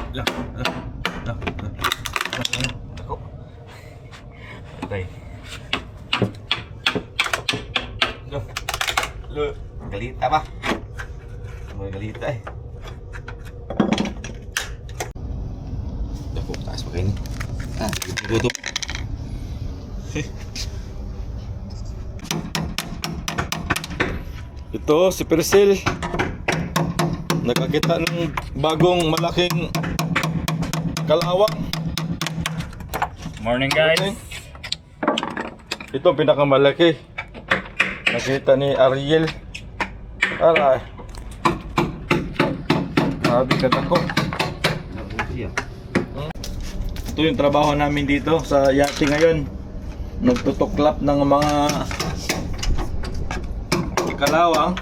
Lah. Ako. Patay. Lo. Galita ba? May galita eh. Ako, taas pa kayo ni. Gutom. Ito, si Persil. Nakakita ng bagong malaking kalawang. Morning guys. Ito pinakamalaki. Nakita ni Ariel. Aray. Sabi ka ako. Ito yung trabaho namin dito sa yate ngayon. Nagtutuklap ng mga kalawang.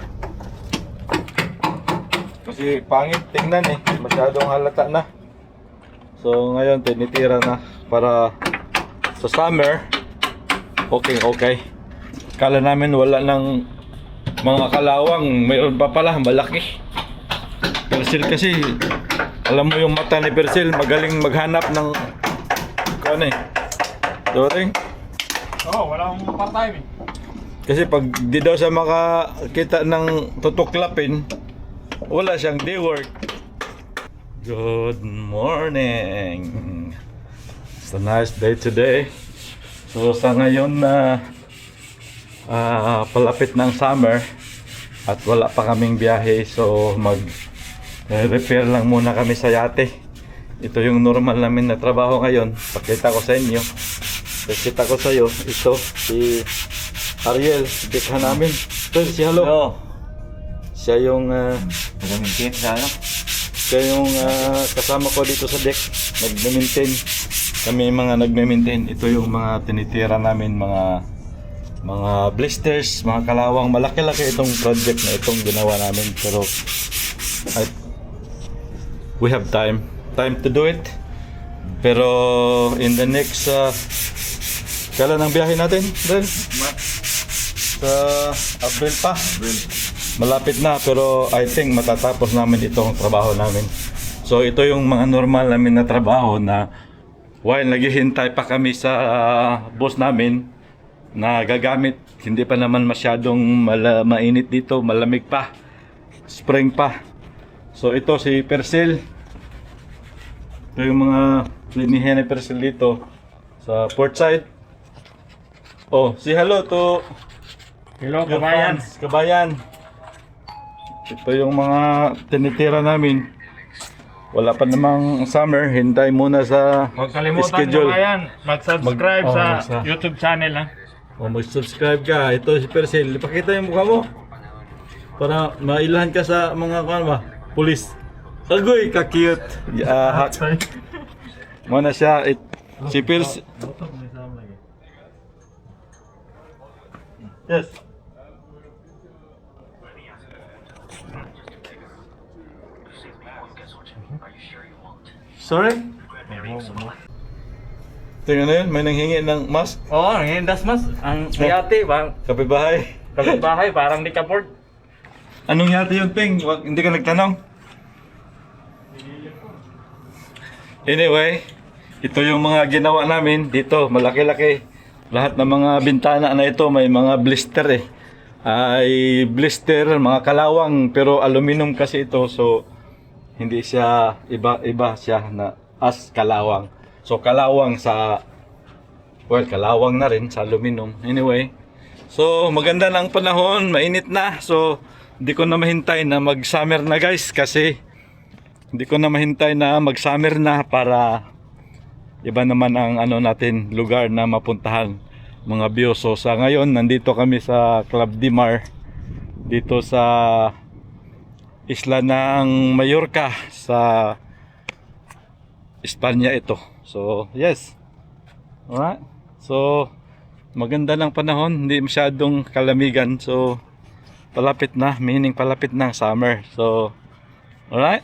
Kasi pangit tingnan eh. Masyadong halata na. So ngayon tinitira na para sa summer. Okay. Kala namin wala ng mga kalawang. Mayroon pa pala, malaki. Persil kasi, alam mo yung mata ni Persil, magaling maghanap ng ano eh. Doring. Oh, wala akong part-time eh. Kasi pag di daw siya makakita ng tutuklapin, wala siyang day work. Good morning. It's a nice day today. So sa ngayon na palapit ng summer at wala pa kaming biyahe, so mag-repair lang muna kami sa yate. Ito yung normal namin na trabaho ngayon. Pakita ko sa inyo. Pakita ko sa iyo. Ito si Ariel, dekha namin. Ito si Hello. Hello. Siya yung Nag-maintain sa ano? siya yung kasama ko dito sa deck. Nag-maintain. Kami mga nag-maintain. Ito yung mga tinitira namin, mga blisters, mga kalawang. Malaki-laki itong project na itong ginawa namin, pero we have time to do it. Pero in the next kailan ang biyahe natin, Brel? Sa April pa. Malapit na, pero I think matatapos namin itong trabaho namin. So ito yung mga normal namin na trabaho na while naghihintay pa kami sa boss namin na gagamit. Hindi pa naman masyadong mainit dito, malamig pa, spring pa. So ito si Persil. Ito yung mga linihan ni Persil dito sa port side. Oh, say hello to Hello your kabayan. fans, kabayan. Ito yung mga tinitira namin. Wala pa namang summer, hintay muna sa Huwag kalimutan schedule. kabayan, mag-subscribe Mag- sa YouTube channel ha. O mag-subscribe ka. Ito si Persil. Ipakita yung mukha mo para mailahan ka sa mga pulis. Agoy, ka-cute. Muna siya. Si Persil. Yes. Sorry? Tingnan na yun, may nanghingi ng mask. Oo, ngayon das mas. Ang yate, Kapibahay. kapitbahay, parang di ka board. Anong yate yung ting? Hindi ka nagtanong? Anyway, ito yung mga ginawa namin dito, malaki-laki. Lahat ng mga bintana na ito may mga blister eh. Ay blister, mga kalawang, pero aluminum kasi ito, so hindi siya iba siya na as kalawang. So kalawang sa kalawang na rin sa aluminum. Anyway, so maganda na ang panahon, mainit na. So hindi ko na mahintay na mag-summer na guys, kasi hindi ko na mahintay na mag-summer na para iba naman ang natin lugar na mapuntahan, mga view. So sa ngayon nandito kami sa Club Dimar dito sa isla ng Mallorca sa Espanya ito. So yes. Alright. So maganda ng panahon, hindi masyadong kalamigan. So palapit na, meaning palapit na ang summer. So alright.